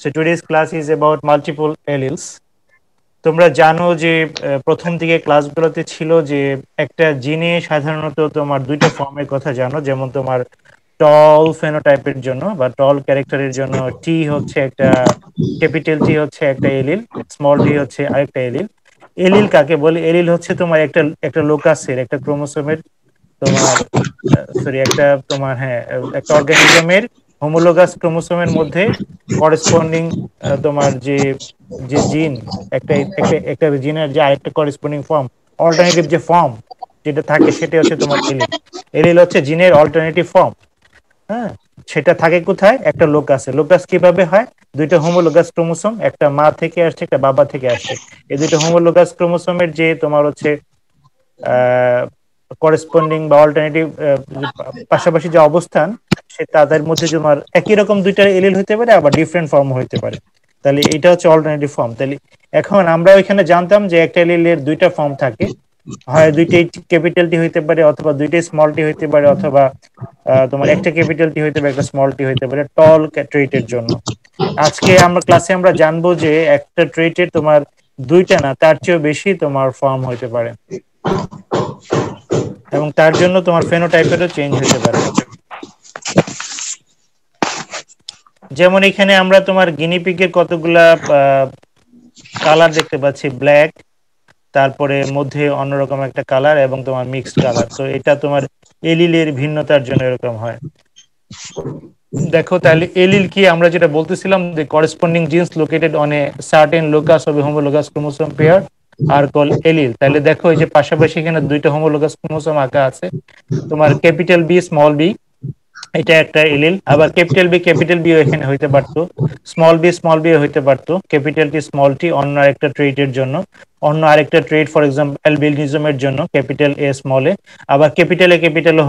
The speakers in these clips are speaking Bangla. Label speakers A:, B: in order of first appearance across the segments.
A: So today's class is about multiple alleles. তোমরা জানো যে প্রথম দিকে ক্লাসগুলোতে ছিল যে একটা জিনে সাধারণত তোমার দুইটা ফর্মের কথা জানো, যেমন তোমার টল ফেনোটাইপের জন্য বা টল ক্যারেক্টারের জন্য টি হচ্ছে একটা, ক্যাপিটাল টি হচ্ছে একটা এলিল, স্মল টি হচ্ছে আরেকটা এলিল। এলিল কাকে বলে? এলিল হচ্ছে তোমার একটা একটা লোকাসের, একটা ক্রোমোসোমের, তোমার সরি একটা তোমার হ্যাঁ একটা অর্গানিজমের হোমোলোগাস ক্রোমোসোমের মধ্যে করেসপন্ডিং তোমার যে যে জিন, একটা একটা একটা জিনের যে আরেকটা করেসপন্ডিং ফর্ম, অল্টারনেটিভ যে ফর্ম যেটা থাকে সেটা হচ্ছে তোমার এলিল। এলিল হচ্ছে জিনের অল্টারনেটিভ ফর্ম। হ্যাঁ, সেটা থাকে কোথায়? একটা লোকাসে। লোকাস কিভাবে হয়? দুইটা হোমোলোগাস ক্রোমোসোম, একটা মা থেকে আসছে, একটা বাবা থেকে আসছে। এই দুইটা হোমোলোগাস ক্রোমোসোমের যে তোমার হচ্ছে করেসপন্ডিং বা অল্টারনেটিভ পাশাপাশি যে অবস্থান, সে তাদের মধ্যে তোমার একই রকম দুইটা এলিল হতে পারে, আবার ডিফারেন্ট ফর্ম হতে পারে। তাহলে এটা হচ্ছে অল্টারনেটিভ ফর্ম। তাহলে এখন আমরা ওইখানে জানতাম যে একটা এলিলের দুইটা ফর্ম থাকে, হয় দুইটাই ক্যাপিটাল টি হইতে পারে, অথবা দুইটাই স্মল টি হইতে পারে, অথবা তোমার একটা ক্যাপিটাল টি হইতে পারে, একটা স্মল টি হইতে পারে টল ট্রেটের জন্য। আজকে আমরা ক্লাসে আমরা জানবো যে একটা ট্রেটের তোমার দুইটা না তার চেয়েও বেশি তোমার ফর্ম হইতে পারে, এবং তার জন্য তোমার ফেনোটাইপেরও চেঞ্জ হতে পারে। যেমন এখানে আমরা তোমার গিনিপিগের কতগুলা কালার দেখতে পাচ্ছি, ব্ল্যাক, তারপরে মধ্যে অন্যরকম একটা কালার এবং তোমার মিক্সড কালার। তো এটা তোমার এলিলের ভিন্নতার জন্য এরকম হয়। দেখো তাহলে এলিল কি? আমরা যেটা বলতেছিলাম যে corresponding genes located on a certain locus of homologous chromosome pair are called allele. তাহলে দেখো এই যে পাশাপাশি এখানে দুইটা হোমোলোগাস ক্রোমোসোম আঁকা আছে, তোমার ক্যাপিটাল বি স্মল বি, এটা একটা এলিল। আবার ক্যাপিটাল বি এখানে হইতে পারতো, স্মল বি হইতে পারতো, ক্যাপিটাল টি স্মল টি অন্য আরেকটা ট্রেটের জন্য, অন্য আরেকটা ট্রেট ফর এক্সাম্পল অ্যালবিনিজমের জন্য ক্যাপিটাল এ স্মল এ। আবার ক্যাপিটাল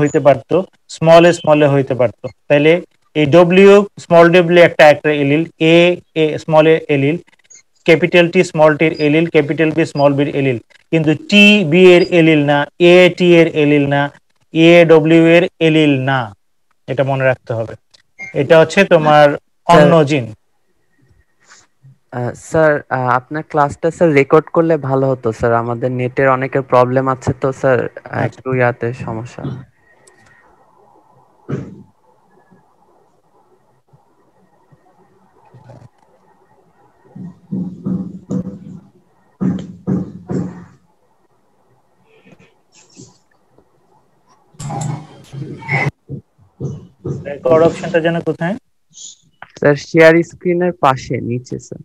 A: হইতে পারতো, স্মল এ হইতে পারতো। তাহলে এই ডব্লিউ স্মল ডব্লিউ একটা একটা allele, A a small A allele, capital T small টির এলিল, ক্যাপিটাল বি স্মল বির এলিল, কিন্তু টি বি এর এলিল না, এ টি এর এলিল না, এ ডব্লিউ এর এলিল না। এটা মনে রাখতে হবে। এটা হচ্ছে তোমার অন্য জিন।
B: স্যার আপনার ক্লাসটা স্যার রেকর্ড করলে ভালো হতো স্যার, আমাদের নেটের অনেকের প্রবলেম আছে তো স্যার, একটু ইয়াতে সমস্যা।
A: রেকর্ড অপশনটা যেন কোথায়?
B: স্যার শেয়ার স্ক্রিনের পাশে নিচে স্যার।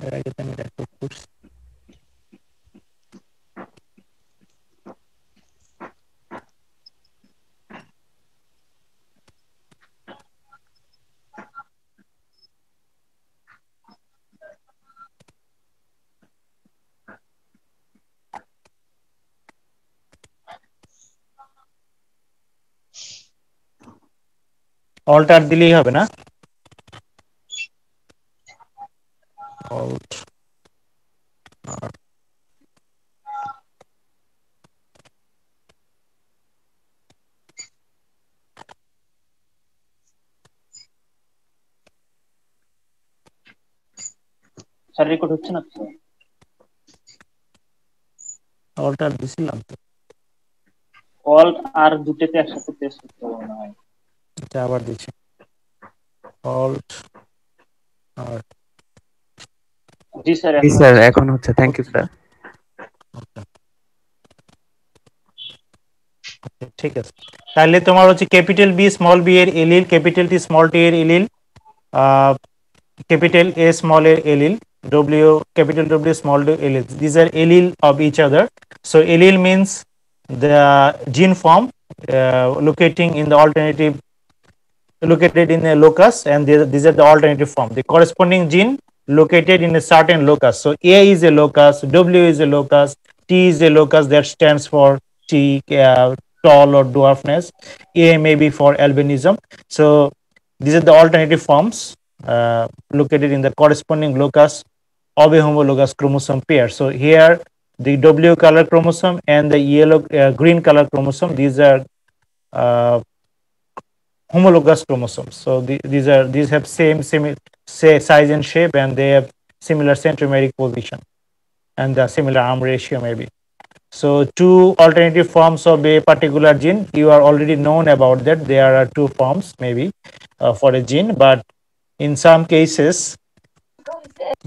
A: এর আগে তো আমি রেকর্ড করছি। অল্টার দিলেই হবে না? অল্ট
C: স্যার রেকর্ড হচ্ছে না তো?
A: অল্টার দিছিলাম তো,
C: অল্ট আর দুটোতে একসাথে প্রেস করতে হবে মনে হয়।
A: এটা আবার দিচ্ছি, অল্ট আর
C: জি স্যার,
B: জি
C: এখন
B: স্যার,
C: হচ্ছে।
B: এখন হচ্ছে। Thank you sir.
A: ঠিক আছে। তাহলে তোমার হচ্ছে ক্যাপিটাল বি স্মল বি এর allele, capital T small T এর allele, capital A small a allele, W capital W small w allele. These are allele of each other. So allele means the gene form locating in the alternative, located in a locus, and these are the alternative form. The corresponding gene located in a certain locus. So A is a locus, W is a locus, T is a locus that stands for T, tall or dwarfness. A may be for albinism. So These are the alternative forms located in the corresponding locus of a homologous chromosome pair. So here the W color chromosome and the yellow green color chromosome, these are homologous chromosomes. So these have same size and shape, and they have similar centromeric position and the similar arm ratio maybe. So two alternative forms of a particular gene, you are already known about that. There are two forms maybe for a gene, but in some cases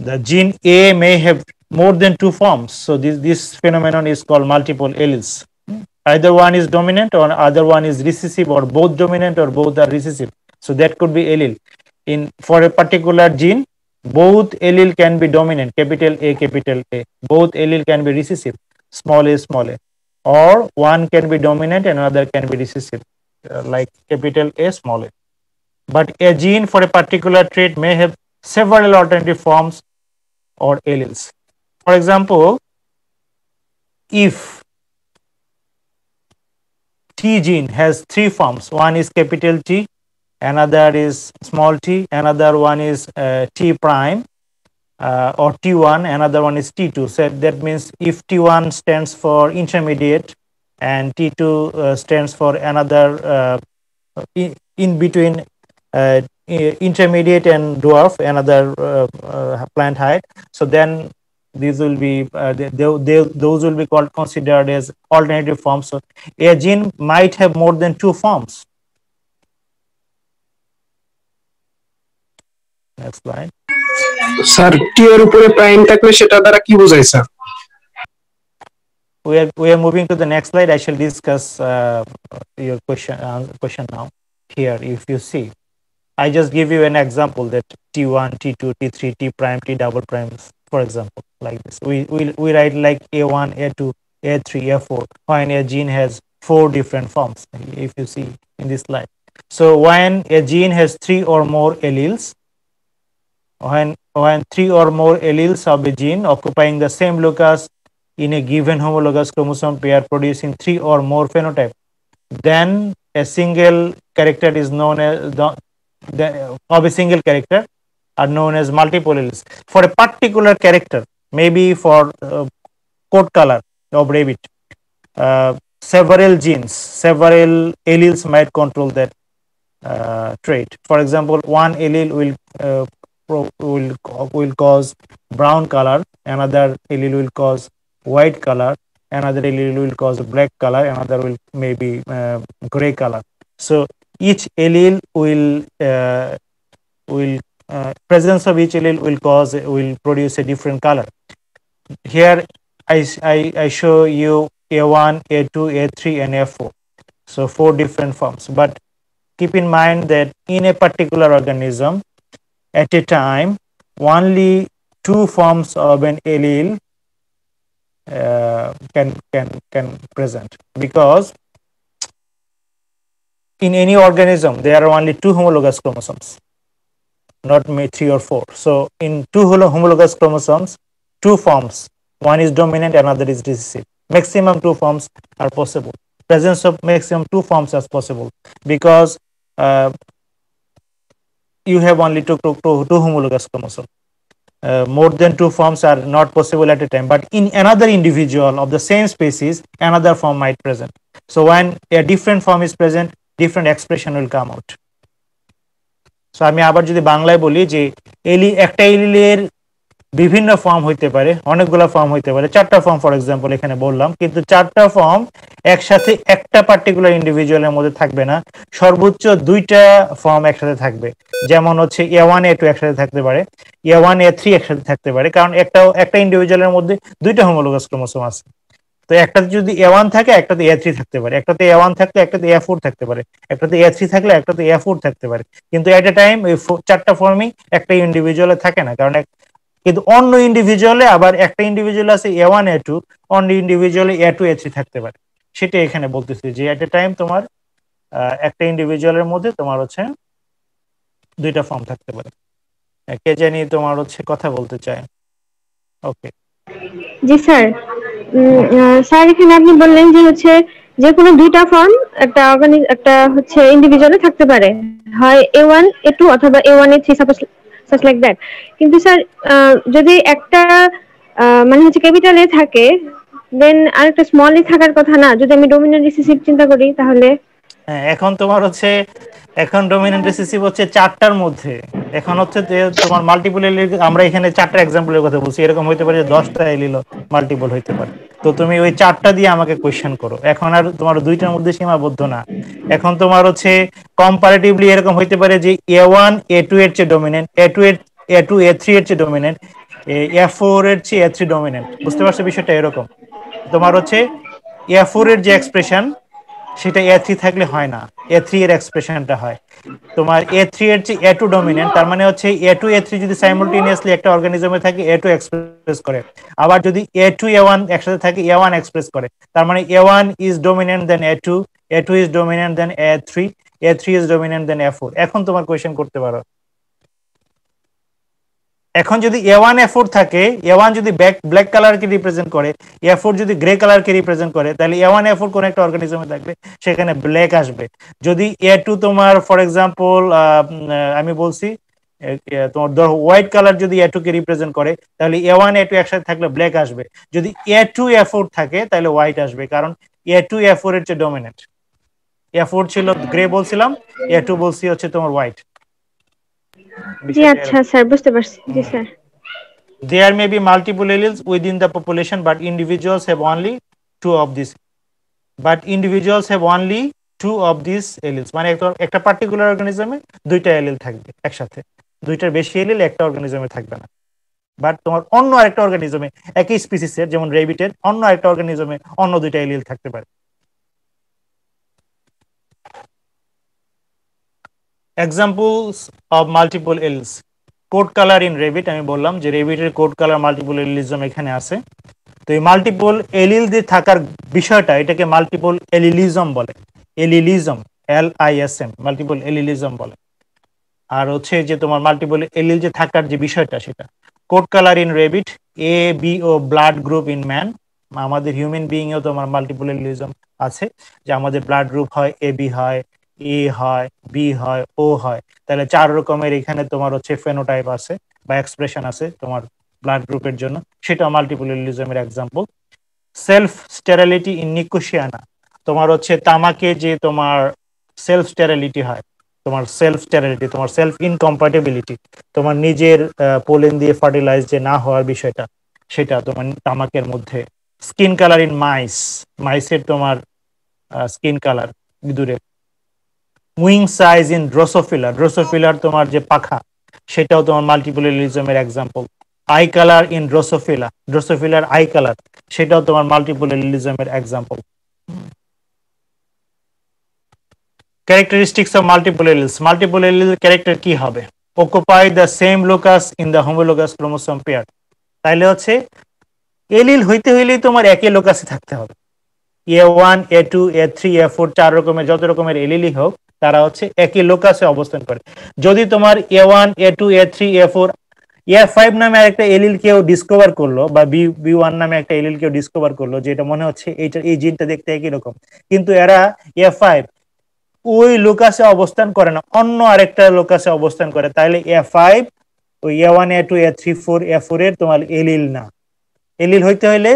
A: the gene A may have more than two forms. So this phenomenon is called multiple alleles. Either one is dominant or other one is recessive, or both dominant or both are recessive. So that could be allele. For a particular gene, both allele can be dominant, capital A, capital A. Both allele can be recessive, small a, or one can be dominant and another can be recessive, like capital A, small a. But a gene for a particular trait may have several alternative forms or alleles. For example, if T gene has three forms, one is capital T, another is small t, another one is T prime or T1, another one is T2. So that means if T1 stands for intermediate and T2 stands for another in between intermediate and dwarf, another plant height. So then these will be those will be considered as alternative forms. So a gene might have more than two forms. Next slide.
D: Sir টি এর উপরে প্রাইম থাকলে সেটা দ্বারা কি বোঝায় sir?
A: We are moving to the next slide. I shall discuss your question now. Here, if you see, I just give you an example that T1, T2, T3, T prime, T double prime, for example, like this. We write like A1, A2, A3, A4, when a gene has four different forms, if you see in this slide. So when a gene has three or more alleles, when three or more alleles of a gene occupying the same locus in a given homologous chromosome pair producing three or more phenotype, then a single character is known as of a single character are known as multiple alleles. For a particular character, maybe for coat color of rabbit, several genes, several alleles might control that trait. For example, one allele will cause brown color, another allele will cause white color, another allele will cause black color, another will maybe gray color. So each allele will presence of each allele will produce a different color. Here I show you A1, A2, A3 and A4. So four different forms. But keep in mind that in a particular organism, at a time, only two forms of an allele can present, because in any organism there are only two homologous chromosomes, not three or four. So in two homologous chromosomes, two forms, one is dominant, another is recessive. Maximum two forms are possible. Presence of maximum two forms is possible because you have only two homologous chromosomes. More than two forms are not possible at a time, but in another individual of the same species, another form might present. So when a different form is present, different expression will come out. So আমি আবার যদি বাংলায় বলি যে একটা এলিলের বিভিন্ন ফর্ম হইতে পারে, অনেকগুলো ফর্ম হইতে পারে, চারটা ফর্ম ফর এক্সাম্পল এখানে বললাম, কিন্তু চারটা ফর্ম একসাথে একটা পার্টিকুলার ইন্ডিভিজুয়ালের মধ্যে থাকবে না, সর্বোচ্চ দুইটা ফর্ম একসাথে থাকবে। যেমন হচ্ছে A1, A2 একসাথে থাকতে পারে, A1, A3 একসাথে থাকতে পারে, কারণ একটা ইন্ডিভিজুয়ালের মধ্যে দুইটা হোমোলোগাস ক্রোমোসোম আছে। তো একটাতে যদি A1 থাকে, একটাতে A3 থাকতে পারে, একটাতে A1 থাকলে একটাতে A4 থাকতে পারে, একটাতে A3 থাকলে একটাতে A4 থাকতে পারে, কিন্তু এট এ টাইম ওই চারটা ফর্মই একটা ইন্ডিভিজুয়ালে থাকে না, কারণ কিন্তু অন্য ইন্ডিভিজুয়ালে আবার একটা ইন্ডিভিজুয়াল আছে A1, A2, অন্য ইন্ডিভিজুয়ালে A2, A3 থাকতে পারে। সেটা এখানে বলতেছি যে এট এ টাইম তোমার একটা ইন্ডিভিজুয়ালের মধ্যে তোমার হচ্ছে দুইটা ফর্ম থাকতে পারে। কে জানি তোমার হচ্ছে কথা বলতে চায়? ওকে,
E: জি স্যার। স্যার এখানে আপনি বললেন যে হচ্ছে যে কোনো দুইটা ফর্ম একটা হচ্ছে ইন্ডিভিজুয়ালে থাকতে পারে, হয় A1 A2 অথবা A1 A3 suppose such like that. কিন্তু স্যার যদি একটা মানে হচ্ছে ক্যাপিটাল এ থাকে, দেন আরেকটা স্মল এ থাকার কথা না? যদি আমি ডোমিনেন্ট রিসেসিভ চিন্তা করি তাহলে।
A: হ্যাঁ, এখন ডমিনেন্ট রিসেসিভ হচ্ছে 4টার মধ্যে। এখন হচ্ছে যে তোমার মাল্টিপল এলিল, আমরা এখানে 4টা এক্সাম্পলের কথা বলছি, এরকম হইতে পারে যে 10টা এলিল মাল্টিপল হইতে পারে। তো তুমি ওই 4টা দিয়ে আমাকে কোয়েশ্চেন করো। এখন আর তোমার 2টার মধ্যে সীমাবদ্ধ না। এখন তোমার হচ্ছে কম্পারেটিভলি এরকম হইতে পারে যে A1 A2 এর চেয়ে ডমিনেন্ট, A2 A3 এর চেয়ে ডমিনেন্ট, A4 এর চেয়ে A3 ডমিনেন্ট। বুঝতে পারছো বিষয়টা? এরকম তোমার হচ্ছে A4 এর যে এক্সপ্রেশন সেটা A3 থাকলে হয় না, A3 এর এক্সপ্রেশনটা হয়। তোমার A3 এর চেয়ে A2 ডমিনেন্ট, তার মানে হচ্ছে A2 A3 যদি সাইমultaneously একটা অর্গানিজমে থাকে A2 এক্সপ্রেস করে। আবার যদি A2 A1 একসাথে থাকে A1 এক্সপ্রেস করে। তার মানে A1 is dominant than A2, A2 is dominant than A3, A3 is dominant than A4। এখন তোমার কোয়েশ্চেন করতে পারো। এখন যদি A1 A4 থাকে, A1 যদি ব্ল্যাক কালারকে রিপ্রেজেন্ট করে, A4 যদি গ্রে কালারকে রিপ্রেজেন্ট করে, তাহলে A1 A4 কোন একটা অর্গানিজমে থাকবে সেখানে ব্ল্যাক আসবে। যদি A2 তোমার ফর এক্সাম্পল আমি বলছি তোমার ধরো হোয়াইট কালার যদি A2 কে রিপ্রেজেন্ট করে, তাহলে A1 A2 একসাথে থাকলে ব্ল্যাক আসবে। যদি A2 A4 থাকে তাহলে হোয়াইট আসবে, কারণ A2 A4 এর চেয়ে ডমিনেন্ট। A4 ছিল গ্রে বলছিলাম, A2 বলছি হচ্ছে তোমার হোয়াইট।
E: জি আচ্ছা স্যার, বুঝতে পারছি। জি sir.
A: There may be multiple alleles within the population, but individuals have only two of these. Alleles. মানে একটা পার্টিকুলার অর্গানিজমে 2টা এলিল থাকবে একসাথে, 2টার বেশি এলিল একটা অর্গানিজমে থাকবে না। বাট তোমার অন্য আরেকটা অর্গানিজমে, একই স্পিসিসের যেমন রেবিটের অন্য আরেকটা অর্গানিজমে অন্য 2টা এলিল থাকতে পারে। Examples of multiple এলিলস। Code colour in rabbit, আমি বললাম যে রেবিটের কোড কালার মাল্টিপল এলিলিজম এখানে আছে। তো এই মাল্টিপল এলিল দিয়ে থাকার বিষয়টা, এটাকে মাল্টিপল এলিলিজম বলে। এলিলিজম, LISM, মাল্টিপল এলিলিজম বলে। আর হচ্ছে যে তোমার মাল্টিপল এলিল যে থাকার যে বিষয়টা, সেটা code colour in rabbit, ABO blood group in man. আমাদের হিউম্যান বিইং এও তোমার মাল্টিপল এলিলিজম আছে, যে আমাদের ব্লাড গ্রুপ হয় AB হয়, A হয়, B হয়, O হয়। তাহলে 4 রকমের এখানে তোমার হচ্ছে ফেনোটাইপ আছে বা এক্সপ্রেশন আছে তোমার ব্লাড গ্রুপের জন্য, সেটা মাল্টিপল এলিলিজমের example. Self sterility in Nicotiana, তোমার হচ্ছে তামাকে যে তোমার সেলফ স্টেরিলিটি হয়, তোমার সেলফ স্টেরিলিটি, তোমার সেলফ ইনকম্প্যাটিবিলিটি, তোমার নিজের পোলেন দিয়ে ফার্টিলাইজ যে না হওয়ার বিষয়টা, সেটা তোমার তামাকের মধ্যে। স্কিন কালার ইন মাইসের তোমার স্কিন কালার ইঁদুরের। উইং সাইজ ইন ড্রোসোফিলার তোমার যে পাখা, সেটাও তোমার মাল্টিপল এলিলিজমের এক্সাম্পল। আই কালার ইন ড্রোসোফিলার আই কালার, সেটাও তোমার মাল্টিপল এলিলিজমের example. Characteristics of multiple allele character কি হবে? Occupy the same locus in the homologous chromosome pair. তাইলে হচ্ছে এলিল হইতে হইলেই তোমার একই লোকাসে থাকতে হবে। A1 A2 A3 A4 4 রকমের যত রকমের এলিলই হোক, তারা হচ্ছে একই লোকাসে অবস্থান করে। যদি তোমার A1 A2 A3 A4 A5 নামে একটা এলিল কেউ ডিসকভার করলো, বা B1 নামে একটা এলিল কেউ ডিসকভার করলো, যেটা মনে হচ্ছে এই জিনটা দেখতে একই রকম, কিন্তু এরা A5 ওই লোকাসে অবস্থান করে না, অন্য আরেকটা লোকাসে অবস্থান করে, তাহলে A5 ওই A1 A2 A3 4 A4 এর তোমার এলিল না। এলিল হইতে হইলে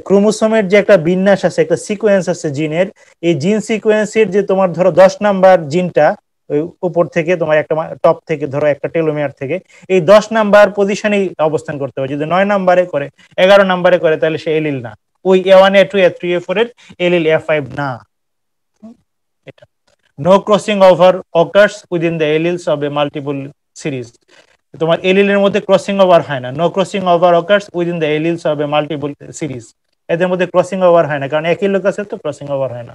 A: ক্রোমোসোমের যে একটা বিন্যাস আছে, একটা সিকোয়েন্স আছে জিনের, এই জিন সিকোয়েন্সের যে তোমার ধরো 10 নাম্বার জিনটা ওই উপর থেকে তোমার একটা টপ থেকে ধরো একটা টেলোমিয়ার থেকে এই 10 নাম্বার পজিশনে অবস্থান করতে হবে। যদি 9 নাম্বারে করে, 11 নাম্বারে করে, তাহলে সে এলিল না। ওই A1 A2 A3 A4 এর এলিল A5 না। এটা no crossing over occurs within the alleles of a multiple series. তোমার এলিলের মধ্যে ক্রসিং ওভার হয় না। No crossing over occurs within the alleles of a multiple series. এদের মধ্যে ক্রসিং ওভার হয় না, কারণ একই লোক আছে তো ক্রসিং ওভার হয় না।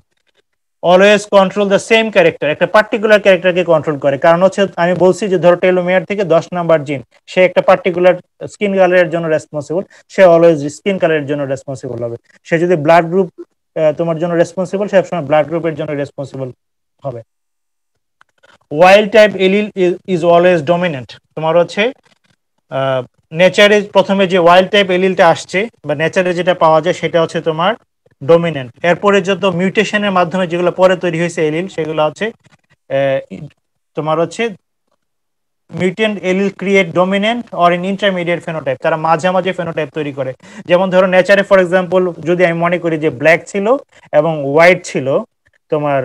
A: Always control the same character, একটা পার্টিকুলার ক্যারেক্টারকে কন্ট্রোল করে। কারণ হচ্ছে আমি বলছি যে ধরো টেলোমিয়ার থেকে 10 নাম্বার জিন, সে একটা পার্টিকুলার স্কিন কালারের জন্য রেসপন্সিবল, সে অলওয়েজ স্কিন কালারের জন্য রেসপন্সিবল হবে। সে যদি ব্লাড গ্রুপ তোমার জন্য রেসপন্সিবল, সে সবসময় ব্লাড গ্রুপের জন্য রেসপন্সিবল হবে। Wild type allele is always dominant. তোমার হচ্ছে নেচারে প্রথমে যে ওয়াইল্ড টাইপ এলিলটা আসছে বা নেচারে যেটা পাওয়া যায়, সেটা হচ্ছে তোমার ডমিনেন্ট। এরপরে যত মিউটেশনের মাধ্যমে যেগুলো পরে তৈরি হয়েছে এলিল, সেগুলো হচ্ছে তোমার হচ্ছে mutant allele create dominant or in intermediate phenotype, তারা মাঝামাঝি ফেনোটাইপ তৈরি করে। যেমন ধরো নেচারে ফর এক্সাম্পল যদি আমি মনে করি যে ব্ল্যাক ছিল এবং হোয়াইট ছিল তোমার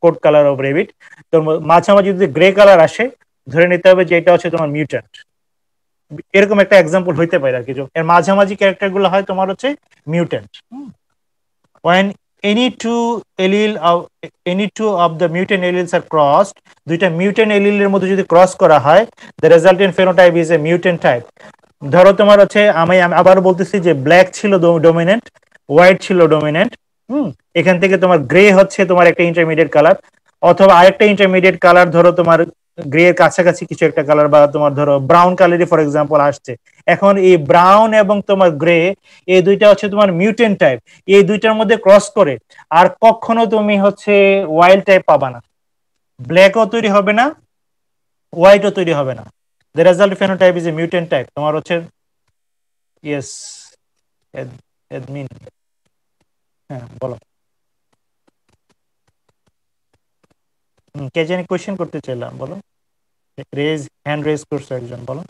A: কোট কালার অফ রেবিট, তো মাঝামাঝি যদি গ্রে কালার আসে, ধরে নিতে হবে যে এটা হচ্ছে তোমার মিউট্যান্ট। এরকম একটা এক্সাম্পল হইতে পারে আর কি, এর মাঝামাঝি ক্যারেক্টার গুলো হয় তোমার হচ্ছে mutant. when any two of the mutant alleles are crossed, দুইটা মিউটেন্ট এলিলের মধ্যে যদি ক্রস করা হয়, the resultant phenotype is a mutant type. ধরো তোমার হচ্ছে আমি আবার বলতেছি যে ব্ল্যাক ছিল ডমিনেন্ট, হোয়াইট ছিল ডমিনেন্ট, এখান থেকে তোমার গ্রে হচ্ছে তোমার একটা ইন্টারমিডিয়েট কালার, অথবা আরেকটা ইন্টারমিডিয়েট কালার ধরো তোমার গ্রে এর কাছাকাছি কিছু একটা কালার, বা তোমার ধরো ব্রাউন কালারই ফর এক্সাম্পল আসছে। এখন এই ব্রাউন এবং তোমার গ্রে এই দুইটা হচ্ছে তোমার মিউটেন্ট টাইপ, এই দুইটার মধ্যে ক্রস করে আর কখনো তুমি হচ্ছে ওয়াইল্ড টাইপ পাবা না, ব্ল্যাকও তৈরি হবে না, হোয়াইটও তৈরি হবে না। The result phenotype is a mutant type. তোমার হচ্ছে ইয়েস এডমিন, হ্যাঁ বলো। কে জানি কোয়েশ্চেন করতে চাইলাম, বলো। হ্যান্ড রেজ করছে একজন, বলো।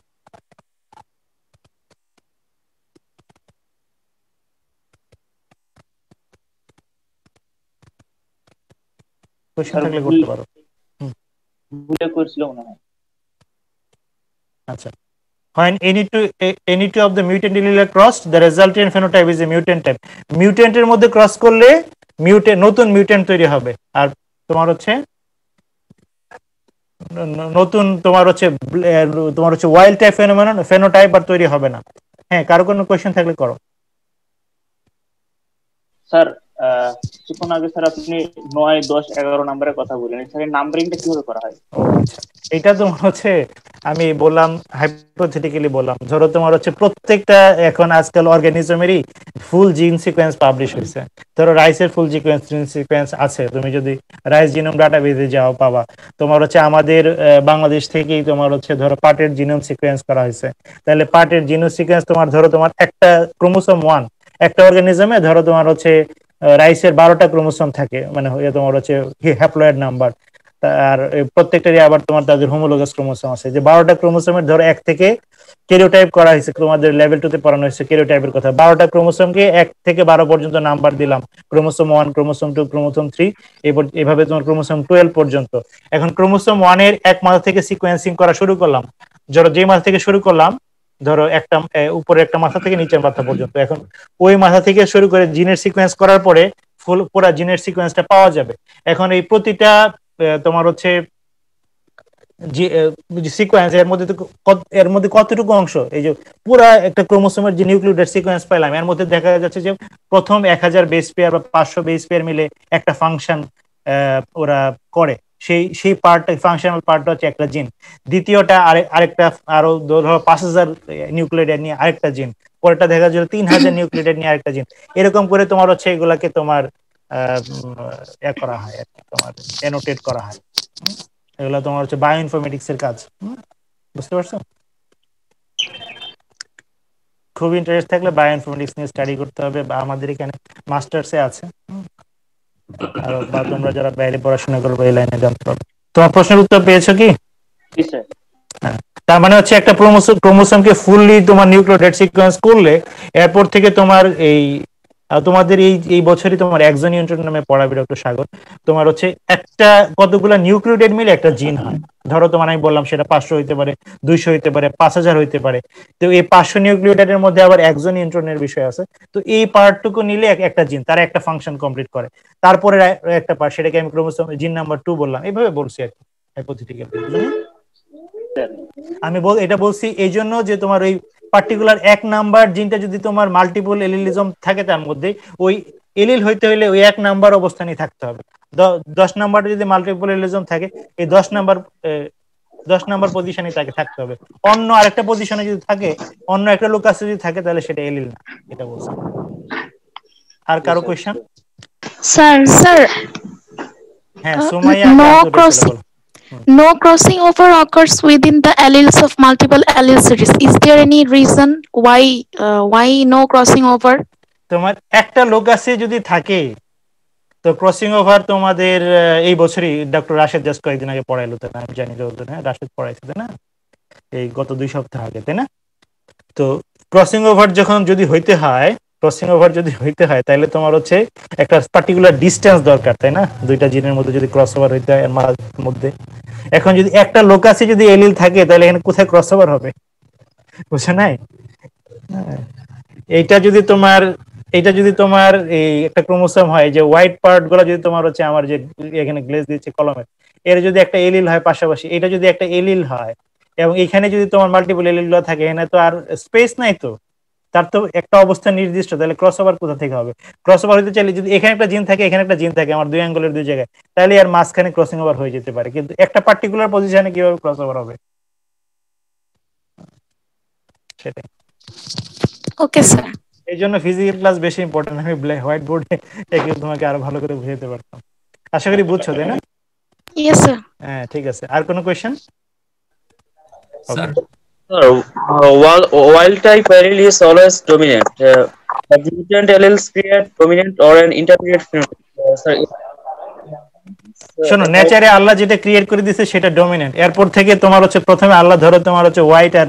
A: কোয়েশ্চেন থাকলে করতে পারো।
C: ভুলে করছিল মনে হয়।
A: আচ্ছা, when any two of the mutant allele are crossed, the resultant phenotype is a mutant type. মিউটেন্টের মধ্যে ক্রস করলে নতুন মিউটেন্ট তৈরি হবে, আর তোমার হচ্ছে নতুন তোমার হচ্ছে ওয়াইল্ড টাইপ ফেনোটাইপ আর তৈরি হবে না। হ্যাঁ, কারো কোনো কোয়েশ্চেন থাকলে করো।
C: স্যার কিছুক্ষণ আগে স্যার আপনি 9, 10, 11 নম্বরের কথা বললেন, স্যার নাম্বারিংটা কিভাবে করা হয়?
A: এটা তোমার হচ্ছে আমি বললাম, হাইপোথেটিক্যালি বললাম, ধরো তোমার হচ্ছে প্রত্যেকটা এখন আজকাল অর্গানিজমেরই ফুল জিন সিকোয়েন্স পাবলিশ হয়েছে। ধরো রাইসের ফুল জিন সিকোয়েন্স আছে, তুমি যদি রাইস জিনোম ডাটাবেজে যাও পাবা। তোমার হচ্ছে আমাদের বাংলাদেশ থেকেই তোমার হচ্ছে ধরো পাটের জিনোম সিকোয়েন্স করা হয়েছে, তাহলে পাটের জিনোম সিকোয়েন্স তোমার ধরো তোমার একটা ক্রোমোসোম 1, একটা অর্গানিজমে ধরো তোমার হচ্ছে রাইসের 12টা ক্রোমোসোম থাকে, মানে তোমার হচ্ছে হ্যাপ্লয়েড নাম্বার, আর প্রত্যেকটারই আবার তোমার তাদের হোমোলোগাস ক্রোমোসোম আছে। যে 12টা ক্রোমোসোমের ধরো 1 থেকে ক্যারিওটাইপ করা হয়েছে, তোমাদের লেভেল 2 তে পড়ানো হয়েছে ক্যারিওটাইপের কথা। 12টা ক্রোমোসোমকে 1 থেকে 12 পর্যন্ত নাম্বার দিলাম, ক্রোমোসোম 1, ক্রোমোসোম 2, ক্রোমোসোম 3, এভাবে তোমার ক্রোমোসোম 12 পর্যন্ত। এখন ক্রোমোসোম 1 এর এক মাথা থেকে সিকোয়েন্সিং করা শুরু করলাম, ধরো যে মাথা থেকে শুরু করলাম, ধরো একটা উপরে একটা মাথা থেকে নিচের মাথা পর্যন্ত। এখন ওই মাথা থেকে শুরু করে জিনের সিকোয়েন্স করার পরে ফুল পুরো জিনের সিকোয়েন্সটা পাওয়া যাবে। এখন এই প্রতিটা তোমার হচ্ছে সিকোয়েন্স এর মধ্যে কতটুকু অংশ, এই যে পুরা একটা ক্রোমোসোমের যে নিউক্লিওটাইড সিকোয়েন্স পাইলাম, এর মধ্যে দেখা যাচ্ছে যে প্রথম 1000 বেস পেয়ার বা 500 বেস পেয়ার মিলে একটা ফাংশন ওরা করে, সেই পার্টটা ফাংশনাল পার্টটা হচ্ছে একটা জিন। দ্বিতীয়টা আরেকটা আরো ধরো 5000 নিউক্লিওটাইড নিয়ে আরেকটা জিন, পরেরটা দেখা যাবে 3000 নিউক্লিওটাইড নিয়ে আরেকটা জিন। এরকম করে তোমার হচ্ছে এগুলাকে তোমার করা হয় আর কি, তোমার অ্যানোটেট করা হয়। এগুলো তোমার হচ্ছে বায়ো ইনফরমেটিক্স এর কাজ, বুঝতে পারছো? খুব ইন্টারেস্ট থাকলে বায়ো ইনফরমেটিক্স নিয়ে স্টাডি করতে হবে, বা আমাদের এখানে মাস্টার্সে আছে, আর বা তোমরা যারা বাইরে পড়াশোনা করবে এই লাইনে জানতে পারবে। তোমার প্রশ্নের উত্তর পেয়েছো কি? হ্যাঁ, তার মানে হচ্ছে একটা ক্রোমোসোমকে ফুললি তোমার নিউক্লিওটাইড সিকোয়েন্স করলে এরপর থেকে তোমার তোমাদের এই বছরই তোমার একজন ইউনিট নামে পড়াবে ডক্টর সাগর, তোমার হচ্ছে একটা কতগুলা নিউক্লিওটাইড মিলে একটা জিন হয়। ধরো তোমার আমি বললাম সেটা 500 হইতে পারে, 200 হইতে পারে, 5000 হইতে পারে। তো এই 500 নিউক্লিওটাইডের মধ্যে আবার একজন ইন্ট্রনের বিষয় আছে। তো এই পার্টটুকু নিলে একটা জিন তার একটা ফাংশন কমপ্লিট করে। তারপরে একটা পার্ট, সেটাকে আমি ক্রোমোসোম জিন নাম্বার 2 বললাম, এইভাবে বলছি আর কি হাইপোথেটিক্যালি। আমি এটা বলছি এই জন্য যে তোমার ওই পার্টিকুলার 1 নাম্বার জিনটা যদি তোমার মাল্টিপল এলিলিজম থাকে, তার মধ্যে ওই এলিল হইতে হলে ওই 1 নাম্বার অবস্থানে থাকতে হবে। 10 নাম্বার যদি মাল্টিপল এলিলিজম থাকে, এই 10 নাম্বার পজিশনে তাকে থাকতে হবে। অন্য আরেকটা পজিশনে যদি থাকে, অন্য একটা লোক আছে যদি থাকে, তাহলে সেটা এলিল না, এটা বলছি। আর কারো কোয়েশ্চেন?
F: স্যার
A: হ্যাঁ, Sumaiya,
F: no crossing over occurs within the alleles of multiple allele series. Is there any reason why no crossing over?
A: তোমার একটা লোক আছে যদি থাকে, তো ক্রসিং ওভার তোমাদের এই বছরই ডক্টর রাশেদ জাস্ট কয়েকদিন আগে পড়াইলো, তাই না? আমি জানি যতদূর, হ্যাঁ রাশেদ পড়াইছে তাই না, এই গত 2 সপ্তাহ আগে, তাই না? তো ক্রসিং ওভার যখন যদি হইতে হয়, তাহলে তোমার হচ্ছে একটা পার্টিকুলার ডিস্টেন্স দরকার, তাই না? দুইটা জিনের মধ্যে যদি ক্রস ওভার হইতে হয় মধ্যে, এখন যদি একটা লোক আছে যদি এলিল থাকে, তাহলে এখানে কোথায় ক্রস ওভার হবে? বুঝছো নাই? এইটা যদি তোমার এই একটা ক্রোমোসোম হয়, যে হোয়াইট পার্ট গুলো যদি তোমার হচ্ছে আমার যে এখানে গ্লেজ দিচ্ছে কলমের, এর যদি একটা এলিল হয় পাশাপাশি, এটা যদি একটা এলিল হয় এবং এখানে যদি তোমার মাল্টিপল এলিল গুলো থাকে, এখানে তো আর স্পেস নাই, তো তার তো একটা অবস্থা নির্দিষ্ট, তাহলে ক্রস ওভার কোথা থেকে হবে? ক্রস ওভার হতে চাইলে যদি এখানে একটা জিন থাকে, এখানে একটা জিন থাকে, আমার দুই অ্যাঙ্গেলের দুই জায়গায়, তাহলে আর মাঝখানে ক্রসিং ওভার হয়ে যেতে পারে, কিন্তু একটা পার্টিকুলার পজিশনে কিভাবে ক্রস ওভার হবে সেটাই।
F: Okay, sir.
A: এই জন্য ফিজিক্যাল ক্লাস বেশি ইম্পর্টেন্ট। আমি হোয়াইট বোর্ডে একে তোমাকে আরো ভালো করে বুঝাতে পারতাম। আশা করি বুঝছো, তাই না?
F: Yes, sir.
A: হ্যাঁ, ঠিক আছে। আর কোনো question?
G: Sir,
H: Wild type allele is always dominant. But mutant alleles create dominant or an intermediate phenotype. Sir,
A: শোনো, নেচারে আল্লাহ যেটা ক্রিয়েট করে দিয়েছে সেটা ডমিনেন্ট। এরপর থেকে তোমার হচ্ছে প্রথমে আল্লাহ ধরো তোমার হচ্ছে হোয়াইট আর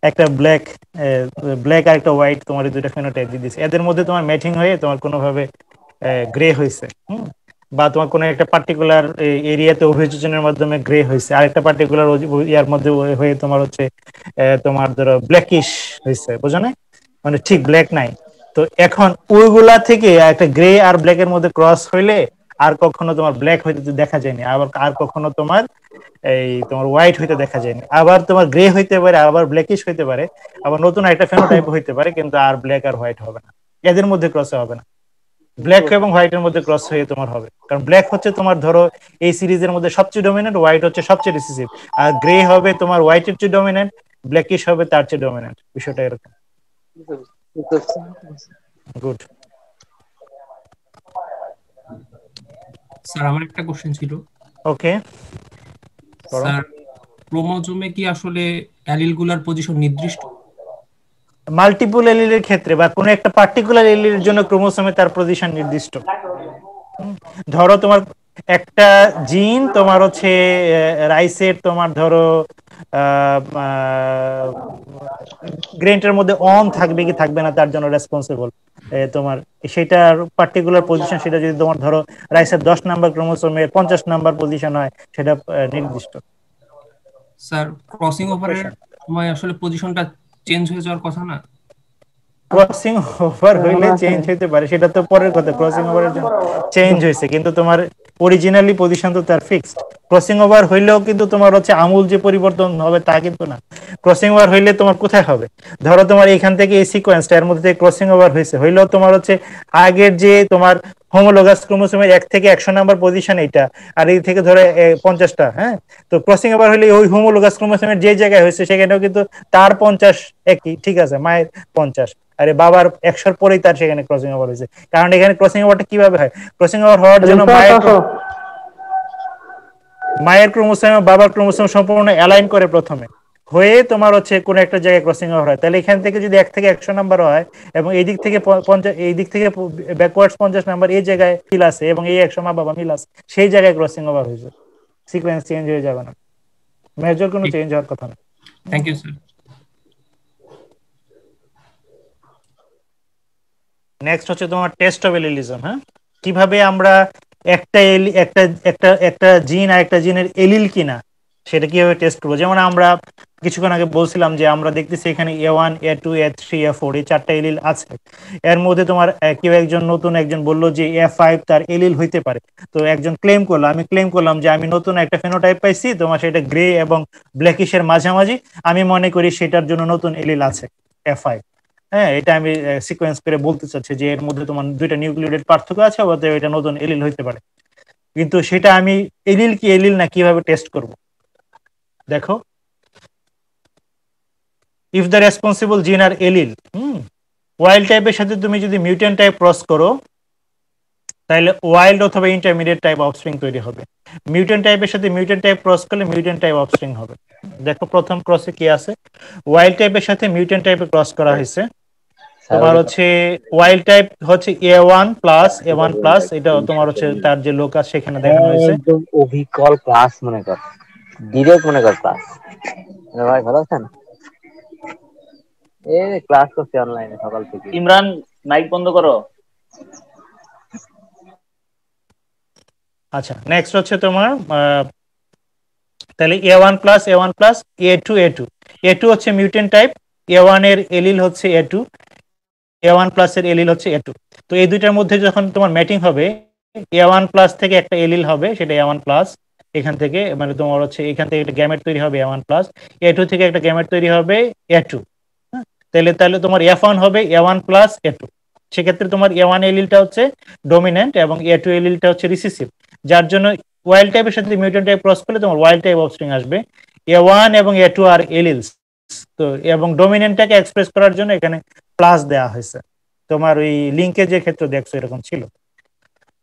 A: একটা ব্ল্যাক আর একটা হোয়াইট, তোমার এই দুইটা ফেনোটাইপ দিয়ে দিয়েছে, এদের মধ্যে তোমার ম্যাচিং হয়ে তোমার কোনোভাবে গ্রে হয়েছে, বা তোমার কোনো একটা পার্টিকুলার এরিয়াতে অভিযোজনের মাধ্যমে গ্রে হয়েছে, আর একটা পার্টিকুলার ইয়ার মধ্যে হয়ে তোমার হচ্ছে তোমার ধরো ব্ল্যাকিশ হয়েছে, বুঝো না? মানে ঠিক ব্ল্যাক নাই। তো এখন ওইগুলা থেকে একটা গ্রে আর ব্ল্যাকের মধ্যে ক্রস হইলে আর কখনো তোমার ব্ল্যাক হইতে দেখা যায়নি, আবার আর কখনো তোমার তোমার হোয়াইট হইতে দেখা যায়নি, আবার তোমার গ্রে হইতে পারে, আবার ব্ল্যাকিশ হইতে পারে, আবার নতুন একটা ফেনোটাইপ হইতে পারে, কিন্তু আর ব্ল্যাক আর হোয়াইট হবে না, এদের মধ্যে ক্রস হবে না। ব্ল্যাক এবং হোয়াইটের মধ্যে ক্রস হয়ে তোমার হবে, কারণ ব্ল্যাক হচ্ছে তোমার ধরো এই সিরিজের মধ্যে সবচেয়ে ডমিনেন্ট, হোয়াইট হচ্ছে সবচেয়ে রিসিসিভ, আর গ্রে হবে তোমার হোয়াইটের চেয়ে ডমিনেন্ট, ব্ল্যাকিশ হবে তার চেয়ে ডমিনেন্ট। বিষয়টা এরকম। গুড।
G: স্যার আমার একটা কোশ্চেন ছিল।
A: ওকে,
G: স্যার, ক্রোমোজোমে কি আসলে অ্যালিল গুলার পজিশন নির্দিষ্ট?
A: মাল্টিপল এলিলের ক্ষেত্রে বা কোনো একটা পার্টিকুলার এলিলের জন্য ক্রোমোসোমে তার পজিশন নির্দিষ্ট। ধরো তোমার একটা জিন তোমার হচ্ছে রাইসের তোমার ধরো গ্রেনটার মধ্যে অন থাকবে কি থাকবে না তার জন্য রেসপন্সিবল তোমার সেটার পার্টিকুলার পজিশন, সেটা যদি তোমার ধরো রাইসের 10 নাম্বার ক্রোমোসোমের 50 নাম্বার পজিশন হয়, সেটা নির্দিষ্ট।
G: স্যার, ক্রসিং ওভারের সময় আসলে পজিশনটা চেঞ্জ হয়ে যাওয়ার কথা না?
A: ক্রসিং ওভার হইলে চেঞ্জ হইতে পারে, সেটা তো পরের কথা। ক্রসিং ওভারের জন্য চেঞ্জ হয়েছে, কিন্তু তোমার অরিজিনালি পজিশন তো তার ফিক্সড। ক্রসিং ওভার হইলেও কিন্তু তোমার হচ্ছে আমূল যে পরিবর্তন হবে তা কিন্তু না। ক্রসিং ওভার হইলে তোমার কোথায় হবে? ধরো তোমার এখান থেকে এই সিকোয়েন্সটা এর মধ্যে ক্রসিং ওভার হয়েছে, হইলেও তোমার হচ্ছে আগের যে তোমার হোমোলোগাস ক্রোমোসোমের 1 থেকে 100 নাম্বার পজিশন এইটা, আর এই থেকে ধরে 50টা, হ্যাঁ, তো ক্রসিং ওভার হলে ওই হোমোলোগাস ক্রোমোসোমের যে জায়গায় হয়েছে সেখানেও কিন্তু তার 50 একই, ঠিক আছে, মায়ের 50, আরে বাবার 100-র পরেই তার সেখানে ক্রসিং ওভার হয়েছে। কারণ এখানে ক্রসিং ওভারটা কিভাবে হয়? ক্রসিং ওভার হওয়ার জন্য মায়ের ক্রোমোসোম বাবার ক্রোমোসোম সম্পূর্ণ অ্যালাইন করে প্রথমে, হয়ে তোমার হচ্ছে কোন একটা জায়গায় ক্রসিং ওভার হয়। তাহলে এখান থেকে যদি 1 থেকে 100 নাম্বার হয় এবং এই দিক থেকে 50, এই দিক থেকে ব্যাকওয়ার্ডস 50 নাম্বার এই জায়গায় মিল আছে এবং এই 100 মা বাবা মিল আছে, সেই জায়গায় ক্রসিং ওভার হয়েছে। সিকোয়েন্স চেঞ্জ হয়ে যাবে না, মেজর কোনো চেঞ্জ হওয়ার কথা না।
G: Thank you sir.
A: নেক্সট হচ্ছে তোমার টেস্ট অফ এলিলিজম। হ্যাঁ, কিভাবে আমরা একটা একটা জিন আর একটা জিনের এলিল কিনা সেটা কিভাবে টেস্ট করবো। যেমন আমরা কিছুক্ষণ আগে বলছিলাম যে আমরা দেখতেছি এখানে A1, A2, A3, A4 এই 4টা এলিল আছে। এর মধ্যে তোমার কেউ একজন নতুন একজন বললো যে A5 তার এলিল হইতে পারে, তো একজন ক্লেম করলো, আমি ক্লেম করলাম যে আমি নতুন একটা ফেনোটাইপ পাইছি, তোমার সেটা গ্রে এবং ব্ল্যাকিশের মাঝামাঝি, আমি মনে করি সেটার জন্য নতুন এলিল আছে A5। হ্যাঁ, এটা আমি সিকোয়েন্স করে বলতে চাচ্ছি যে এর মধ্যে তোমার 2টা নিউক্লিওটাইড পার্থক্য আছে, অতএব এটা নতুন এলিল হইতে পারে। কিন্তু সেটা আমি এলিল কি এলিল না কিভাবে টেস্ট করব? দেখো, ইফ দ্য রেসপন্সিবল জিন আর এলিল, ওয়াইল্ড টাইপের সাথে তুমি যদি মিউট্যান্ট টাইপ ক্রস করো, তাহলে ওয়াইল্ড অথবা ইন্টারমিডিয়েট টাইপ অফস্প্রিং তৈরি হবে। মিউট্যান্ট টাইপের সাথে মিউট্যান্ট টাইপ ক্রস করলে মিউট্যান্ট টাইপ অফস্প্রিং হবে। দেখো প্রথম ক্রসে কি আছে, ওয়াইল্ড টাইপের সাথে মিউট্যান্ট টাইপে ক্রস করা হয়েছে, তোমার হচ্ছে ওয়াইল্ড টাইপ হচ্ছে A1+, এটা তোমার হচ্ছে তার যে লোকাস সেখানে দেখানো হয়েছে।
I: একদম অবিকল ক্লাস মনে কর, ডিরেক্ট মনে কর ক্লাস। ভাই ভালো আছেন? এই ক্লাস করছি অনলাইনে সকাল থেকে।
C: ইমরান মাইক বন্ধ করো।
A: আচ্ছা, নেক্সট হচ্ছে তোমার তাহলে A1+, A2 হচ্ছে মিউটেন্ট টাইপ, A1 এর এলিল হচ্ছে A2, A1+ এর এলিল হচ্ছে A2। তো এই দুইটার মধ্যে যখন তোমার ম্যাটিং হবে, A1+ থেকে একটা এলিল হবে, সেটা A1+, এখান থেকে মানে তোমার হচ্ছে এখান থেকে একটা গ্যামেট তৈরি হবে A1+, A2 থেকে একটা গ্যামেট তৈরি হবে A2। তাহলে তাহলে তোমার F1 হবে A1+ A2। সেক্ষেত্রে তোমার A1 এলিলটা হচ্ছে ডমিন্যান্ট এবং A2 এলিলটা হচ্ছে রিসিসিভ, যার জন্য ওয়াইল্ড টাইপের সাথে মিউটেন্ট টাইপ ক্রস করলে তোমার ওয়াইল্ড টাইপ অফস্প্রিং আসবে। A1 এবং A2 আর এলিলস, তো এবং ডমিনেন্টটাকে এক্সপ্রেস করার জন্য এখানে প্লাস দেওয়া হয়েছে। তোমার ওই লিঙ্কে যে ক্ষেত্রে দেখছো এরকম ছিল।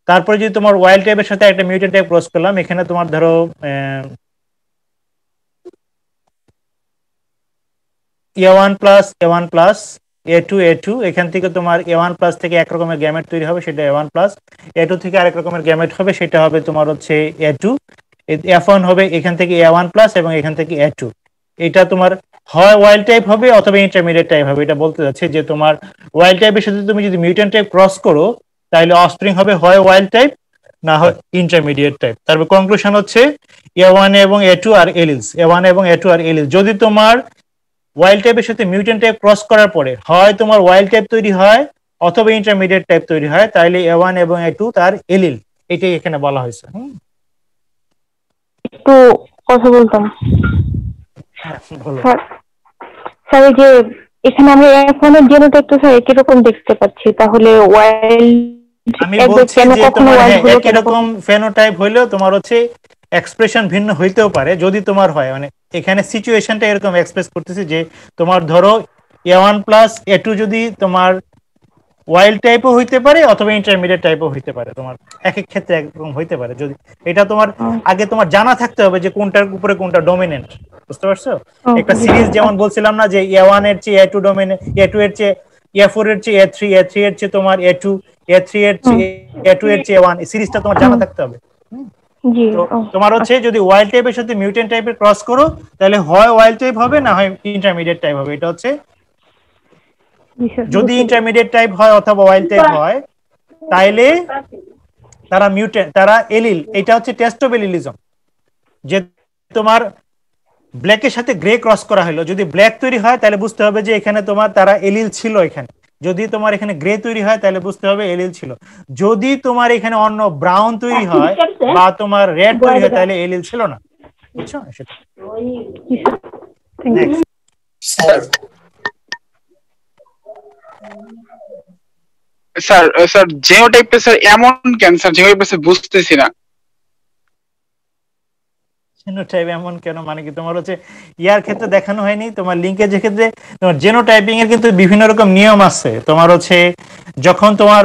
A: তারপরে যদি তোমার ওয়াইল্ড টাইপের সাথে একটা মিউটেন্ট টাইপ ক্রস করলাম, এখানে তোমার ধরো A1+, A2, এখান থেকে তোমার A1+ থেকে এক রকমের গ্যামেট তৈরি হবে, সেটা A1+, A2 থেকে আরেক রকমের গ্যামেট হবে, সেটা হবে তোমার হচ্ছে A2। F1 হবে এখান থেকে A1+ এবং এখান থেকে A2। এটা তোমার হয় ওয়াইল্ড টাইপ হবে অথবা ইন্টারমিডিয়েট টাইপ হবে। এটা বলতে যাচ্ছে যে তোমার ওয়াইল্ড টাইপের সাথে তুমি যদি মিউটেন্ট টাইপ ক্রস করো, তাহলে অফস্প্রিং হবে হয় ওয়াইল্ড টাইপ না হয় ইন্টারমিডিয়েট টাইপ। তারপর কনক্লুশন হচ্ছে A1 এবং A2 আর এলিলস, A1 এবং A2 আর এলিলস। যদি তোমার ওয়াইল্ড টাইপের সাথে মিউটেন্ট টাইপ ক্রস করার পরে হয় তোমার ওয়াইল্ড টাইপ তৈরি হয় অথবা ইন্টারমিডিয়েট টাইপ তৈরি হয়, তাহলে A1 এবং A2 তার এলিল, এটাই এখানে বলা হয়েছে।
E: একটু কথা বলতাম
A: বলো।
E: স্যার, এই যে এখানে আমরা F1 এর জেনোটাইপ তো স্যার একই রকম দেখতে পাচ্ছি, তাহলে ওয়াইল্ড
A: আমি বলছি যে তোমার একই রকম ফেনোটাইপ হইলেও তোমার হচ্ছে এক্সপ্রেশন ভিন্ন হইতেও পারে যদি তোমার হয়, মানে এখানে সিচুয়েশনটা এরকম এক্সপ্রেস করতেছি যে তোমার ধরো A1+ A2 যদি তোমার ওয়াইল্ড টাইপও হইতে পারে অথবা ইন্টারমিডিয়েট টাইপও হইতে পারে, তোমার এক এক ক্ষেত্রে একরকম হইতে পারে। যদি এটা তোমার আগে তোমার জানা থাকতে হবে যে কোনটার উপরে কোনটা ডমিনেন্ট, বুঝতে পারছো? একটা সিরিজ যেমন বলছিলাম না যে A1 এর চেয়ে A2 ডমিনেন্ট, A2 এর চেয়ে A4 এর চেয়ে A3, A3 এর চেয়ে তোমার A2, A3 এর চেয়ে A2 এর চেয়ে A1, এই সিরিজটা তোমার জানা থাকতে হবে। তো তোমার হচ্ছে যদি ওয়াইল্ড টাইপের সাথে মিউটেন্ট টাইপের ক্রস করো, তাহলে হয় ওয়াইল্ড টাইপ হবে না হয় ইন্টারমিডিয়েট টাইপ হবে। এটা হচ্ছে যদি ইন্টারমিডিয়েট টাইপ হয় অথবা ওয়াইল্ড টাইপ হয়, তাইলে তারা মিউটেন্ট, তারা এলিল। এটা হচ্ছে টেস্ট অফ এলিলিজম, যে তোমার ব্ল্যাকের সাথে গ্রে ক্রস করা হলো। যদি ব্ল্যাক তৈরি হয় তাহলে বুঝতে হবে যে এখানে তোমার তারা এলিল ছিল এখানে। যদি তোমার এখানে গ্রে তৈরি হয় তাহলে বুঝতে হবে এলিল ছিল। যদি তোমার এখানে অন্য ব্রাউন তৈরি হয় বা তোমার রেড তৈরি হয় তাহলে এলিল ছিল না, বুঝছো? সেটা
D: স্যার স্যার জিনোটাইপটা স্যার এমন কেন স্যার? জিনোটাইপটা স্যার বুঝতেছি না।
A: জিনোটাইপ এমন কেন মানে কি তোমার হচ্ছে ইয়ার ক্ষেত্রে দেখানো হয়নি? তোমার লিঙ্কেজের ক্ষেত্রে তোমার জিনোটাইপিং এর কিন্তু বিভিন্ন রকম নিয়ম আছে। তোমার হচ্ছে যখন তোমার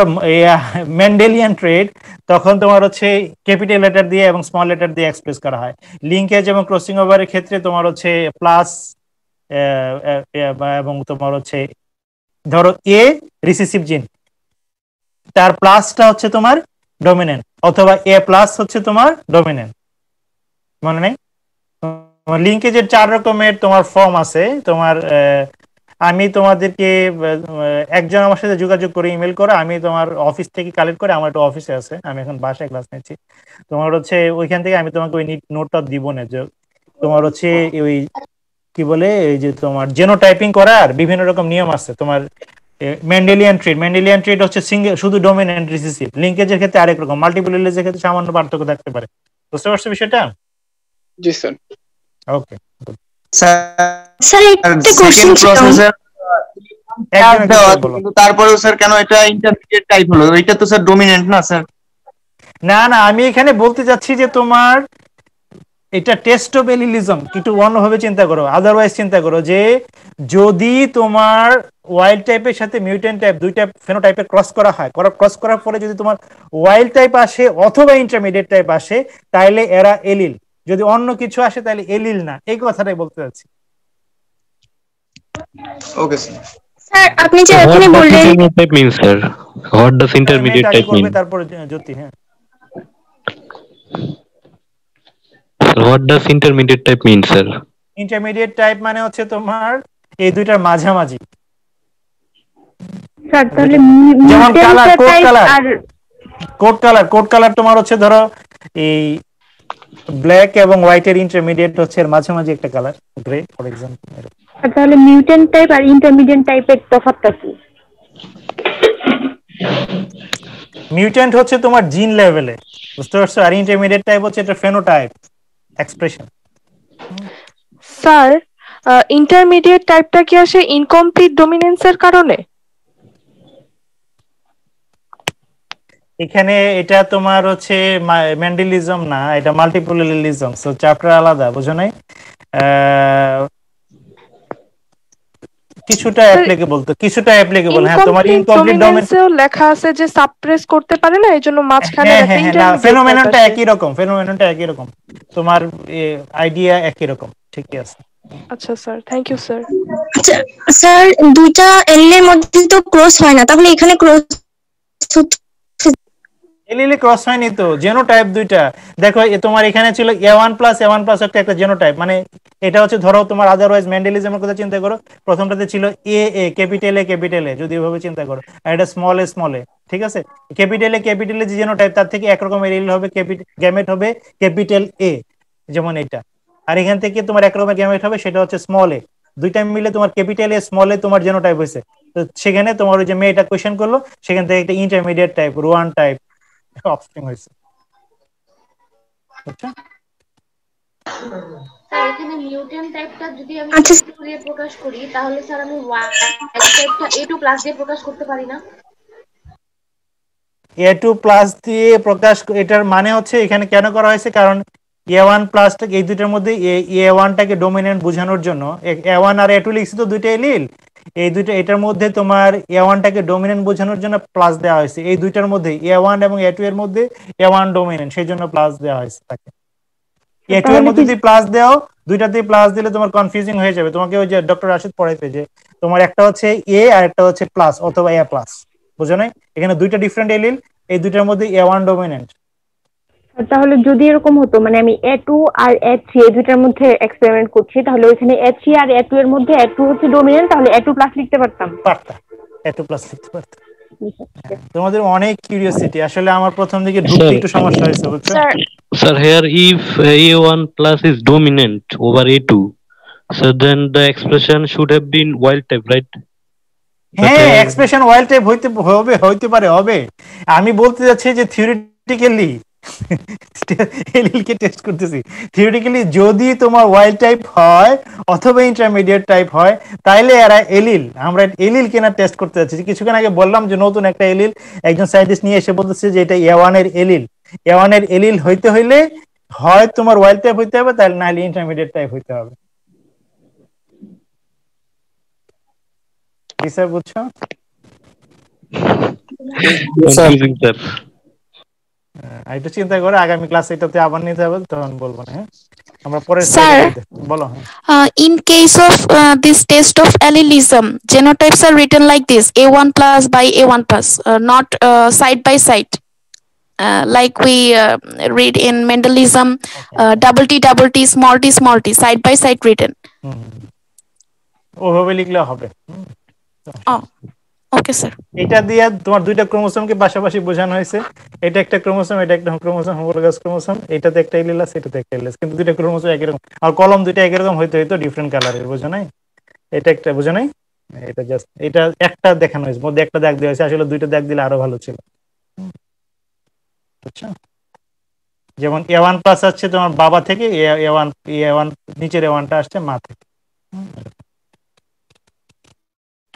A: মেন্ডেলিয়ান ট্রেড, তখন তোমার হচ্ছে ক্যাপিটাল লেটার দিয়ে এবং স্মল লেটার দিয়ে এক্সপ্রেস করা হয়। লিঙ্কেজ এবং ক্রসিং ওভারের ক্ষেত্রে তোমার হচ্ছে প্লাস এবং তোমার হচ্ছে ধরো এ রিসিসিভ জিন, তার প্লাসটা হচ্ছে তোমার ডমিনেন্ট, অথবা A+ হচ্ছে তোমার ডমিনেন্ট, মনে নেই? লিঙ্কেজের 4 রকমের তোমার ফর্ম আছে। তোমার আমি তোমাদেরকে একজন আমার সাথে যোগাযোগ করে ইমেল করে, আমি তোমার অফিস থেকে কালেক্ট করে, আমার একটা অফিসে আছে, আমি এখন বাসায় ক্লাস নিচ্ছি, তোমার হচ্ছে ওইখান থেকে আমি তোমাকে ওই নোটটা দিব না। যে তোমার হচ্ছে ওই কি বলে এই যে তোমার জেনোটাইপিং করার বিভিন্ন রকম নিয়ম আছে। তোমার মেন্ডেলিয়ান ট্রিড হচ্ছে সিঙ্গেল, শুধু ডমিনেন্ট রিসিসিভ। লিঙ্কেজের ক্ষেত্রে আরেক রকম, মাল্টিপল রিলেজের ক্ষেত্রে সামান্য পার্থক্য থাকতে পারে। বুঝতে পারছো বিষয়টা?
D: জি স্যার।
A: ওকে
J: স্যার একটা কোশ্চেন ছিল,
K: কিন্তু তারপরেও স্যার কেন এটা ইন্টারমিডিয়েট টাইপ হলো? এটা তো স্যার ডমিনেন্ট না স্যার।
A: না না, আমি এখানে বলতে যাচ্ছি যে তোমার এটা টেস্ট অফ এলিলিজম, একটু অন্যভাবে চিন্তা করো, আদারওয়াইজ চিন্তা করো যে যদি তোমার ওয়াইল্ড টাইপের সাথে মিউটেন্ট টাইপ দুইটা ফেনোটাইপে ক্রস করা হয়, ক্রস করার পরে যদি তোমার ওয়াইল্ড টাইপ আসে অথবা ইন্টারমিডিয়েট টাইপ আসে, তাহলে এরা এলিল। যদি অন্য কিছু আসে তাহলে এলিল না, এই কথাটাই বলতে যাচ্ছি।
K: Okay sir.
J: স্যার আপনি যে
L: What
J: এখানে
L: does
J: বললেন
L: intermediate type mean, sir? What does
A: মেয়েটা
L: intermediate
A: আগে
L: type
A: করবে
L: mean?
A: তারপরে জ্যোতি। হ্যাঁ,
L: Sir, what does intermediate type mean, sir?
A: Intermediate type মানে হচ্ছে তোমার এই দুইটার মাঝামাঝি।
E: স্যার তাহলে
A: যেমন colour,
E: mutant
A: coat
E: type
A: colour,
E: আর
A: কোড কালার তোমার হচ্ছে ধরো এই ব্ল্যাক এবং হোয়াইটের ইন্টারমিডিয়েট হচ্ছে এর মাঝামাঝি একটা কালার, গ্রে ফর এক্সাম্পল।
E: আর তাহলে মিউটেন্ট টাইপ আর ইন্টারমিডিয়েট টাইপের তফাৎটা কি?
A: মিউট্যান্ট হচ্ছে তোমার জিন লেভেলে, বুঝতে পারছো? আর ইন্টারমিডিয়েট টাইপ হচ্ছে এটা ফেনোটাইপ, এক্সপ্রেশন।
M: স্যার ইন্টারমিডিয়েট টাইপটা কি আসে ইনকমপ্লিট ডমিনেন্সের কারণে?
A: এখানে এটা তোমার হচ্ছে মেন্ডেলিজম না, এটা মাল্টিপোলারিজম, সো চ্যাপ্টার আলাদা, বুঝো নাই? কিছুটা অ্যাপ্লিকেবল, তো কিছুটা অ্যাপ্লিকেবল। হ্যাঁ, তোমার ইনকমপ্লিট
M: ডমিনেন্সেও লেখা আছে যে সাপ্রেস করতে পারে না, এজন্য মাঝখানে একটা ইন্টারমিডিয়েট
A: ফেনোমেননটা একই রকম, ফেনোমেননটা একই রকম, তোমার আইডিয়া একই রকম, ঠিকই আছে।
M: আচ্ছা স্যার, থ্যাংক ইউ স্যার।
J: আচ্ছা স্যার, দুইটা এল এর মধ্যে তো ক্রস হয় না, তাহলে এখানে ক্রস
A: এলিলি ক্রস হয়নি তো, জেনোটাইপ দুইটা। দেখো তোমার এখানে ছিল A1+A1+ একটা জেনোটাইপ, মানে এটা হচ্ছে ধরো তোমার আদারওয়াইজ মেন্ডেলিজমের কথা চিন্তা করো, প্রথমটাতে ছিল এ ক্যাপিটাল এ, যদি এভাবে চিন্তা করো, আর এটা স্মল এ, ঠিক আছে? ক্যাপিটাল এ যে জেনোটাইপ, তার থেকে একরকম এলিল হবে, গ্যামেট হবে ক্যাপিটাল এ, যেমন এটা। আর এখান থেকে তোমার একরকমের গ্যামেট হবে, সেটা হচ্ছে স্মল এ। দুইটা মিলে তোমার ক্যাপিটাল এ স্মল এ তোমার জেনোটাইপ হয়েছে। তো সেখানে তোমার ওই যে মেয়েটা কোয়েশ্চেন করলো, সেখান থেকে একটা intermediate type, Rowan type offspring হয়েছে। আচ্ছা,
N: স্যার এখানে মিউটেন্ট টাইপটা যদি আমি A2 দিয়ে প্রকাশ করি, তাহলে স্যার আমি ওয়াইল্ড টাইপটা A2+ দিয়ে প্রকাশ করতে পারি না?
A: A2+ দিয়ে প্রকাশ, এটার মানে হচ্ছে এখানে কেন করা হয়েছে, কারণ A1+টাকে এই দুইটার মধ্যে A1টাকে ডমিনেন্ট বোঝানোর জন্য A1 আর A2 লিখছি তো দুইটা এলিল, এই দুইটা এটার মধ্যে তোমার A1টাকে ডমিনেন্ট বোঝানোর জন্য প্লাস দেওয়া হয়েছে। এই দুইটার মধ্যে A1 এবং A2 এর মধ্যে A1 ডমিনেন্ট, সেই জন্য প্লাস দেওয়া হয়েছে তাকে। A2 এর মধ্যে যদি প্লাস দাও, দুইটাতে প্লাস দিলে তোমার কনফিউজিং হয়ে যাবে। তোমাকে ওই যে ডক্টর রাশিদ পড়াইতে যে তোমার একটা হচ্ছে এ আর একটা হচ্ছে প্লাস অথবা A+, বুঝো নাই? এখানে দুইটা ডিফারেন্ট এলিল, এই দুইটার মধ্যে A1 ডমিনেন্ট।
E: তাহলে যদি এরকম হতো, মানে আমি A2 আর A3 এই দুইটার মধ্যে এক্সপেরিমেন্ট করছি, তাহলে ওইখানে A3 আর A2 এর মধ্যে A2 হচ্ছে ডমিনেন্ট, তাহলে A2+ লিখতে পারতাম।
A: A2+ লিখতে পারতাম। তোমাদের অনেক কিউরিওসিটি, আসলে আমার প্রথম দিকে ঢুকতে একটু সমস্যা হয়েছে, বুঝছো?
L: Sir, here if A1+ is dominant over A2, so then the expression should have been wild type, right?
A: হ্যাঁ, এক্সপ্রেশন ওয়াইল্ড টাইপ হইতে পারে, হবে। আমি বলতে যাচ্ছি যে থিওরিটিক্যালি এলিলকে টেস্ট করতেছি, থিওরিটিক্যালি যদি তোমার ওয়াইল্ড টাইপ হয় অথবা ইন্টারমিডিয়েট টাইপ হয়, তাইলে এরা এলিল, আমরা এলিল কেনা টেস্ট করতে যাচ্ছি। কিছুক্ষণ আগে বললাম যে নতুন একটা এলিল একজন সায়েন্টিস্ট নিয়ে এসে বলতেছে যে এটা A1 এর এলিল। A1 এর এলিল হইতে হইলে হয় তোমার ওয়াইল্ড টাইপ হইতে হবে, তাহলে নাহলে ইন্টারমিডিয়েট টাইপ হইতে হবে। কি স্যার, বুঝছো?
L: Confusing, sir.
A: একটু চিন্তা করে আগামী ক্লাস এটাতে আবার নিতে হবে, তখন বলবো না। হ্যাঁ, আমরা পরের
F: Sir,
A: বলো।
F: in case of this test of allelism, genotypes are written like this: A1+ by A1+, not side by side. Like we read in Mendelism, double T, small t, side by side written.
A: ওভাবে লিখলে হবে।
F: Okay sir.
A: এটা দিয়ে তোমার দুইটা ক্রোমোসোমকে পাশাপাশি বোঝানো হয়েছে, এটা একটা ক্রোমোসোম, এটা একটা ক্রোমোসোম, হোমোলোগাস ক্রোমোসোম, এটাতে একটা এলিল আছে, এটাতে একটা এলিল আছে, কিন্তু দুইটা ক্রোমোসোম একই রকম, আর কলম দুইটা একই রকম হইতো ডিফারেন্ট কালারের, বুঝো নাই? এটা একটা, বুঝো নাই? এটা জাস্ট এটা একটা দেখানো হয়েছে, মধ্যে একটা দাগ দেওয়া হয়েছে, আসলে দুইটা দাগ দিলে আরো ভালো ছিল। আচ্ছা, যেমন A1+ আসছে তোমার বাবা থেকে, A1 নিচের A1টা আসছে মা থেকে।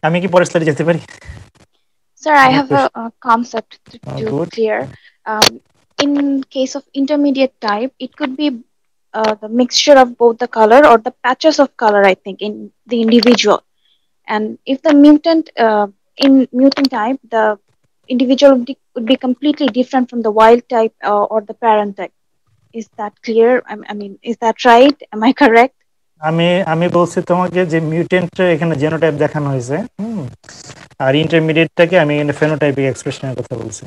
A: আমি কি পরের স্লাইডে যেতে পারি?
N: Sir, I have a concept to clear. In case of intermediate type, it could be the mixture of both the color or the patches of color, I think, in the individual. And if the in mutant type, the individual would be completely different from the wild type or the parent type. Is that clear? I mean, is that right? Am I correct?
A: আমি বলছি তোমাকে যে মিউটেন্ট এখানে জেনোটাইপ দেখানো হয়েছে, আর ইন্টারমিডিয়েটটাকে আমি এখানে ফেনোটাইপিক এক্সপ্রেশনের কথা বলছি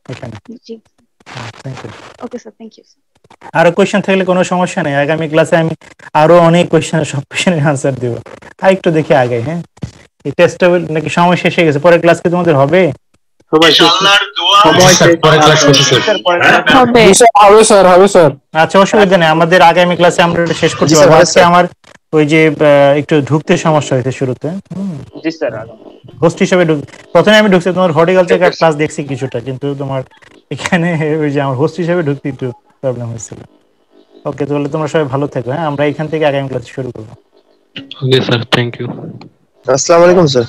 A: এখানে।
N: জি
A: thank you.
N: Okay sir, thank you.
A: আরো কোয়েশ্চেন থাকলে কোনো সমস্যা নেই, আগামী ক্লাসে আমি আরো অনেক কোয়েশ্চেনের সব কোয়েশ্চেনের আনসার দেবো। আর একটু দেখি আগে, হ্যাঁ এই টেস্টটা নাকি সময় শেষ হয়ে গেছে, পরের ক্লাস কি তোমাদের হবে? আচ্ছা অসুবিধা নেই, আমাদের আগামী ক্লাসে আমরা এটা শেষ করতে পারবো। আজকে আমার ওই যে একটু ঢুকতে সমস্যা হয়েছে শুরুতে,
C: জি স্যার।
A: হোস্ট হিসেবে প্রথমে আমি ঢুকছি তোমার হর্টিকালচার ক্লাস দেখছি কিছুটা, কিন্তু তোমার এখানে ওই যে আমার হোস্ট হিসেবে ঢুকতে একটু প্রবলেম হয়েছিল। ওকে, তাহলে তোমরা সবাই ভালো থেকো, হ্যাঁ আমরা এখান থেকে আগামী ক্লাস শুরু করবো।
L: Okay sir, thank you.
K: আসসালামু আলাইকুম স্যার।